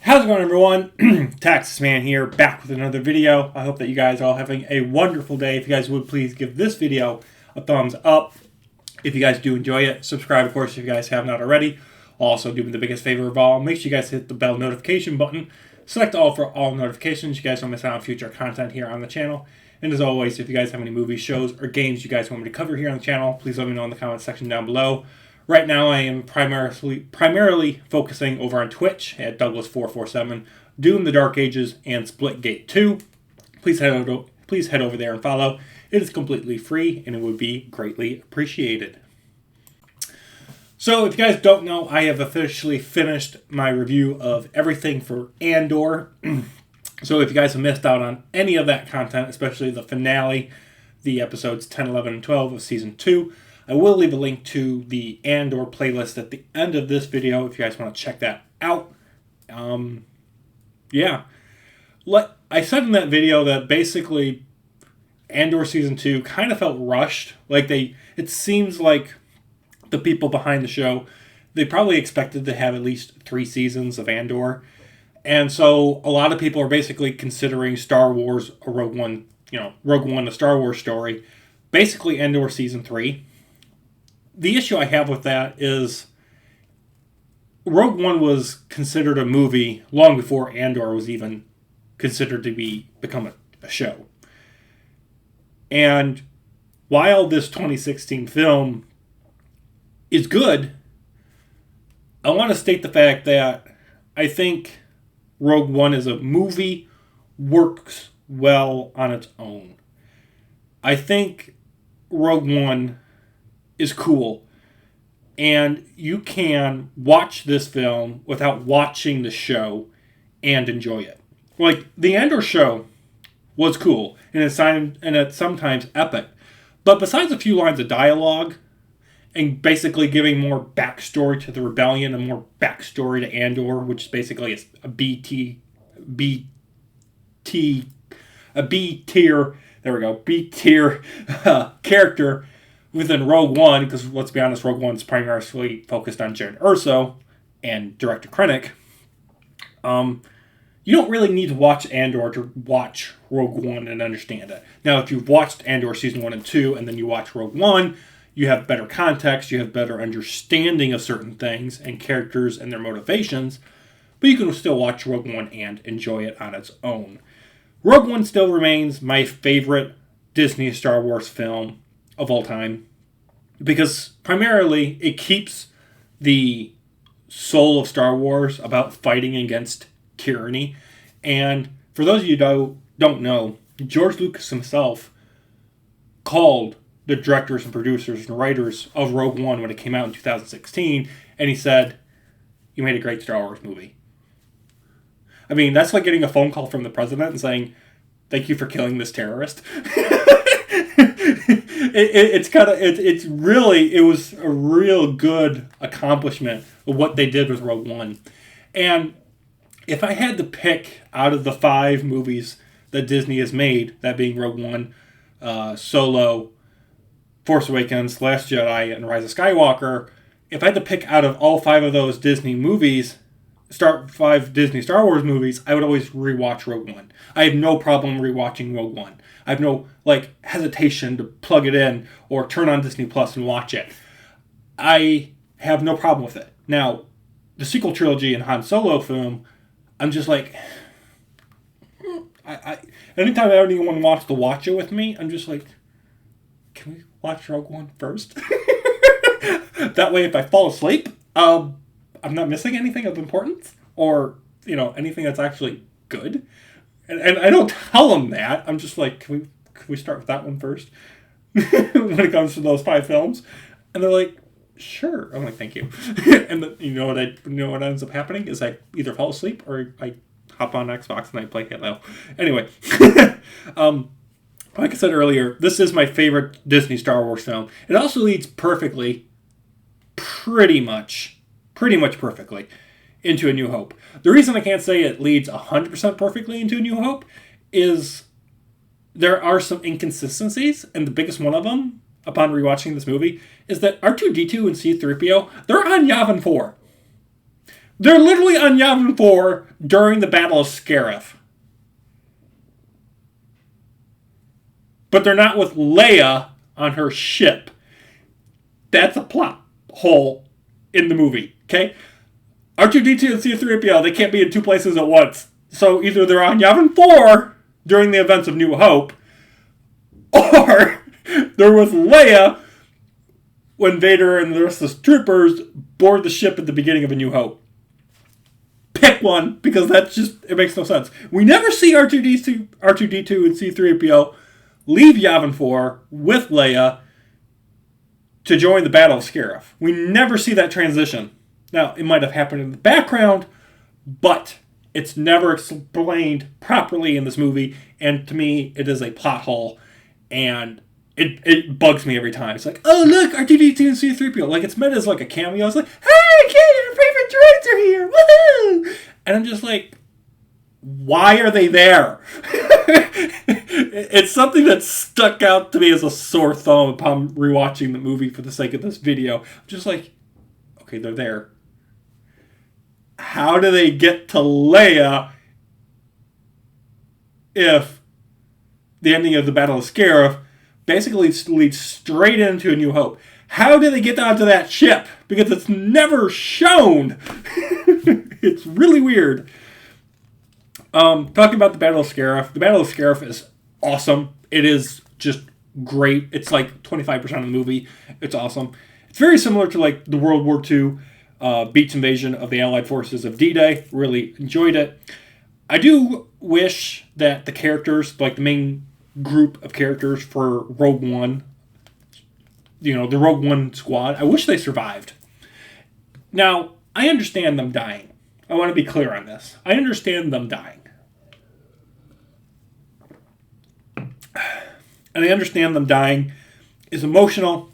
How's it going, everyone? TaxisMan here, back with another video. I hope that you guys are all having a wonderful day. If you guys would please give this video a thumbs up. If you guys do enjoy it, subscribe, of course, if you guys have not already. Also, do me the biggest favor of all, make sure you guys hit the bell notification button. Select all for all notifications. You guys don't miss out on future content here on the channel. And as always, if you guys have any movies, shows, or games you guys want me to cover here on the channel, please let me know in the comment section down below. Right now, I am primarily focusing over on Twitch at Douglas447, Doom the Dark Ages, and Splitgate 2. Please head over there and follow. It is completely free, and it would be greatly appreciated. So, if you guys don't know, I have officially finished my review of everything for Andor. So, if you guys have missed out on any of that content, especially the finale, the episodes 10, 11, and 12 of Season 2, I will leave a link to the Andor playlist at the end of this video if you guys want to check that out. Yeah. I said in that video that basically Andor Season 2 kind of felt rushed. It seems like the people behind the show, they probably expected to have at least 3 seasons of Andor. And so a lot of people are basically considering Star Wars a Rogue One, a Star Wars story. Basically Andor Season 3. The issue I have with that is Rogue One was considered a movie long before Andor was even considered to become a show. And while this 2016 film is good, I want to state the fact that I think Rogue One as a movie works well on its own. I think Rogue One is cool, and you can watch this film without watching the show and enjoy it. Like, the Andor show was cool, and it's sometimes epic, but besides a few lines of dialogue and basically giving more backstory to the rebellion and more backstory to Andor, which is basically a B tier character within Rogue One, because let's be honest, Rogue One's primarily focused on Jyn Erso and Director Krennic. You don't really need to watch Andor to watch Rogue One and understand it. Now, if you've watched Andor Season 1 and 2 and then you watch Rogue One, you have better context, you have better understanding of certain things and characters and their motivations, but you can still watch Rogue One and enjoy it on its own. Rogue One still remains my favorite Disney Star Wars film of all time, because primarily it keeps the soul of Star Wars about fighting against tyranny. And for those of you who don't know, George Lucas himself called the directors and producers and writers of Rogue One when it came out in 2016, and he said, "You made a great Star Wars movie." I mean, that's like getting a phone call from the president and saying, "Thank you for killing this terrorist." It was a real good accomplishment of what they did with Rogue One. And if I had to pick out of the 5 movies that Disney has made, that being Rogue One, Solo, Force Awakens, Last Jedi, and Rise of Skywalker, if I had to pick out of all 5 of those Disney movies, 5 Disney Star Wars movies, I would always rewatch Rogue One. I have no problem rewatching Rogue One. I have no hesitation to plug it in or turn on Disney Plus and watch it. I have no problem with it. Now, the sequel trilogy and Han Solo film, I'm just like, anytime anyone wants to watch it with me, I'm just like, can we watch Rogue One first? That way, if I fall asleep, I'm not missing anything of importance, or anything that's actually good. And I don't tell them that. I'm just like, can we start with that one first? When it comes to those 5 films, and they're like, sure. I'm like, thank you. And you know what ends up happening is I either fall asleep or I hop on Xbox and I play Halo. Anyway, like I said earlier, this is my favorite Disney Star Wars film. It also leads perfectly, pretty much perfectly, into A New Hope. The reason I can't say it leads 100% perfectly into A New Hope is there are some inconsistencies, and the biggest one of them, upon rewatching this movie, is that R2-D2 and C-3PO, they're on Yavin 4. They're literally on Yavin 4 during the Battle of Scarif. But they're not with Leia on her ship. That's a plot hole in the movie, okay? R2-D2 and C-3PO, they can't be in two places at once. So either they're on Yavin 4 during the events of New Hope, or they're with Leia when Vader and the rest of the troopers board the ship at the beginning of A New Hope. Pick one, because that's just, it makes no sense. We never see R2-D2 and C-3PO leave Yavin 4 with Leia to join the Battle of Scarif. We never see that transition. Now, it might have happened in the background, but it's never explained properly in this movie, and to me, it is a plot hole, and it bugs me every time. It's like, oh, look, R2-D2 and C-3PO. Like, it's meant as like a cameo. It's like, hey, kid, your favorite droids are here. Woohoo! And I'm just like, why are they there? It's something that stuck out to me as a sore thumb upon rewatching the movie for the sake of this video. I'm just like, okay, they're there. How do they get to Leia if the ending of the Battle of Scarif basically leads straight into A New Hope? How do they get onto that ship? Because it's never shown. It's really weird. Talking about the Battle of Scarif. The Battle of Scarif is awesome. It is just great. It's like 25% of the movie. It's awesome. It's very similar to like the World War II beach invasion of the Allied forces of D-Day. Really enjoyed it. I do wish that the characters, like the main group of characters for Rogue One, the Rogue One squad, I wish they survived. Now, I understand them dying. I want to be clear on this. I understand them dying. And I understand them dying is emotional.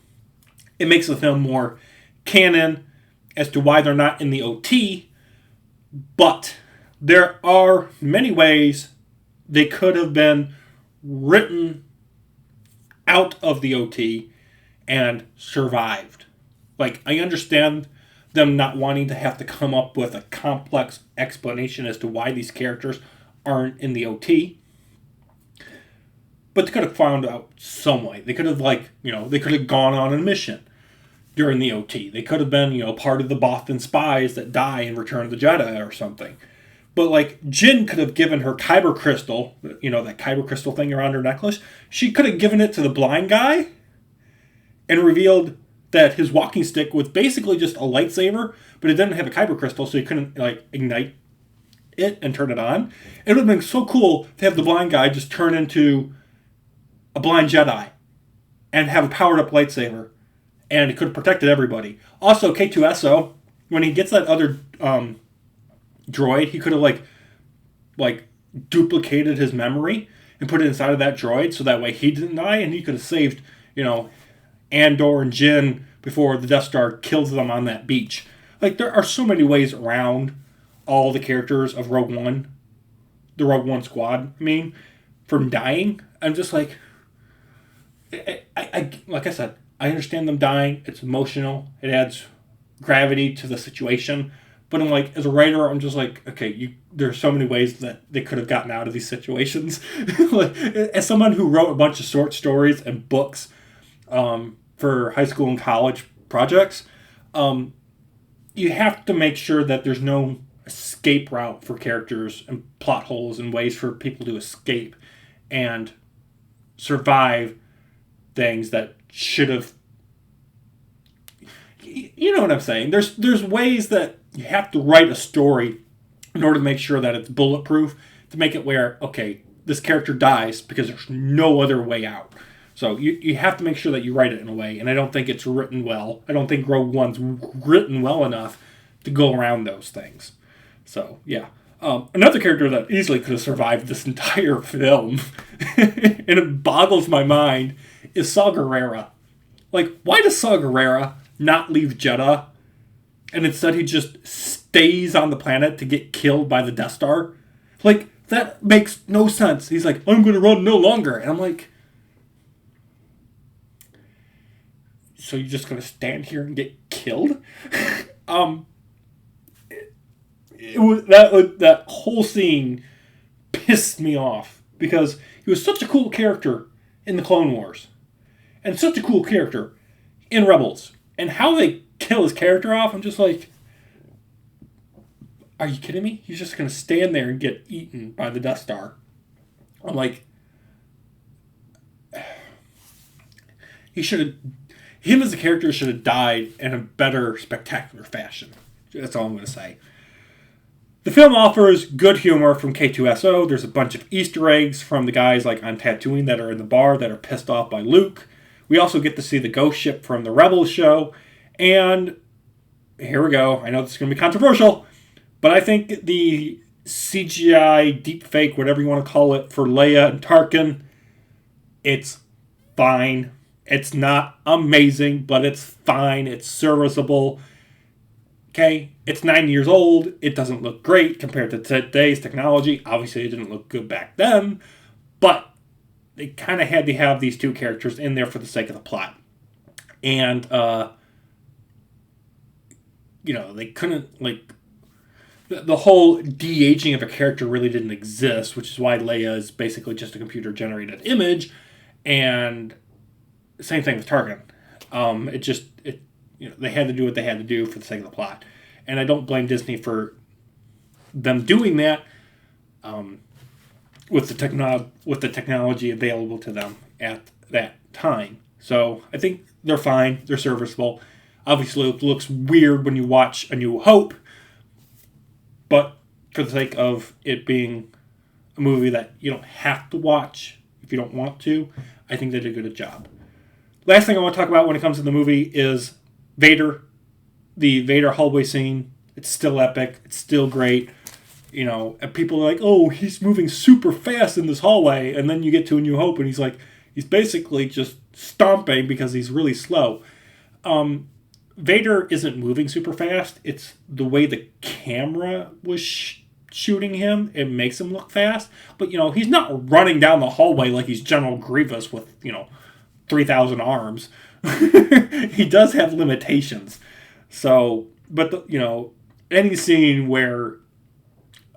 It makes the film more canon as to why they're not in the OT. But there are many ways they could have been written out of the OT and survived. Like, I understand them not wanting to have to come up with a complex explanation as to why these characters aren't in the OT. But they could have found out some way. They could have, they could have gone on a mission during the OT. They could have been, part of the Bothan spies that die in Return of the Jedi or something. But, Jyn could have given her kyber crystal, that kyber crystal thing around her necklace. She could have given it to the blind guy and revealed that his walking stick was basically just a lightsaber, but it didn't have a kyber crystal, so he couldn't, ignite it and turn it on. It would have been so cool to have the blind guy just turn into a blind Jedi and have a powered-up lightsaber, and it could have protected everybody. Also, K2SO, when he gets that other droid, he could have, duplicated his memory and put it inside of that droid, so that way he didn't die, and he could have saved, Andor and Jyn before the Death Star kills them on that beach. There are so many ways around all the characters of Rogue One, the Rogue One squad, from dying. I'm just like I said, I understand them dying. It's emotional. It adds gravity to the situation. But I'm as a writer, I'm just okay, there are so many ways that they could have gotten out of these situations. As someone who wrote a bunch of short stories and books for high school and college projects, you have to make sure that there's no escape route for characters and plot holes and ways for people to escape and survive things that should have. You know what I'm saying? There's ways that you have to write a story in order to make sure that it's bulletproof, to make it where, okay, this character dies because there's no other way out. So you have to make sure that you write it in a way, and I don't think it's written well. I don't think Rogue One's written well enough to go around those things. So, yeah. Another character that easily could have survived this entire film, and it boggles my mind, is Saw Gerrera. Why does Saw Gerrera not leave Jedha, and instead he just stays on the planet to get killed by the Death Star? That makes no sense. He's I'm going to run no longer. And I'm so you're just going to stand here and get killed? that whole scene pissed me off because he was such a cool character in the Clone Wars and such a cool character in Rebels. And how they kill his character off, I'm just like, are you kidding me? He's just going to stand there and get eaten by the Death Star. I'm like, him as a character should have died in a better, spectacular fashion. That's all I'm going to say. The film offers good humor from K2SO. There's a bunch of Easter eggs from the guys like on Tatooine that are in the bar that are pissed off by Luke. We also get to see the ghost ship from the Rebels show. And here we go. I know this is going to be controversial, but I think the CGI, deepfake, whatever you want to call it, for Leia and Tarkin, it's fine. It's not amazing, but it's fine. It's serviceable. Okay, it's 9 years old. It doesn't look great compared to today's technology. Obviously, it didn't look good back then, but they kind of had to have these two characters in there for the sake of the plot. And, they couldn't, the whole de-aging of a character really didn't exist, which is why Leia is basically just a computer-generated image. And same thing with Tarkin. They had to do what they had to do for the sake of the plot. And I don't blame Disney for them doing that with the technology available to them at that time. So I think they're fine. They're serviceable. Obviously, it looks weird when you watch A New Hope, but for the sake of it being a movie that you don't have to watch if you don't want to, I think they did a good job. Last thing I want to talk about when it comes to the movie is Vader. The Vader hallway scene. It's still epic. It's still great. And people are like, oh, he's moving super fast in this hallway. And then you get to A New Hope and he's basically just stomping because he's really slow. Vader isn't moving super fast. It's the way the camera was shooting him. It makes him look fast. But, he's not running down the hallway like he's General Grievous with, 3,000 arms. He does have limitations. So, but, any scene where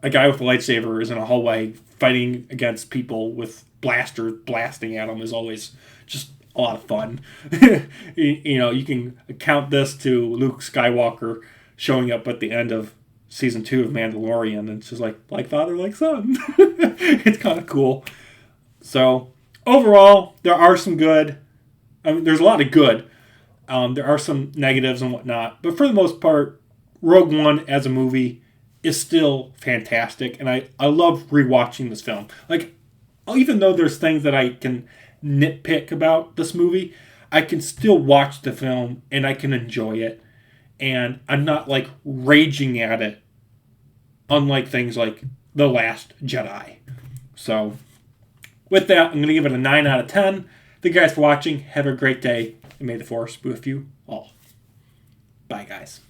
a guy with a lightsaber is in a hallway fighting against people with blasters blasting at him is always just a lot of fun. You can account this to Luke Skywalker showing up at the end of season 2 of Mandalorian, and it's just like father, like son. It's kind of cool. So overall, there are some good. There's a lot of good. There are some negatives and whatnot, but for the most part, Rogue One as a movie is still fantastic, and I love rewatching this film. Even though there's things that I can nitpick about this movie, I can still watch the film and I can enjoy it, and I'm not raging at it, unlike things like The Last Jedi. So with that, I'm going to give it a 9 out of 10. Thank you guys for watching. Have a great day, and may the Force be with you all. Bye, guys.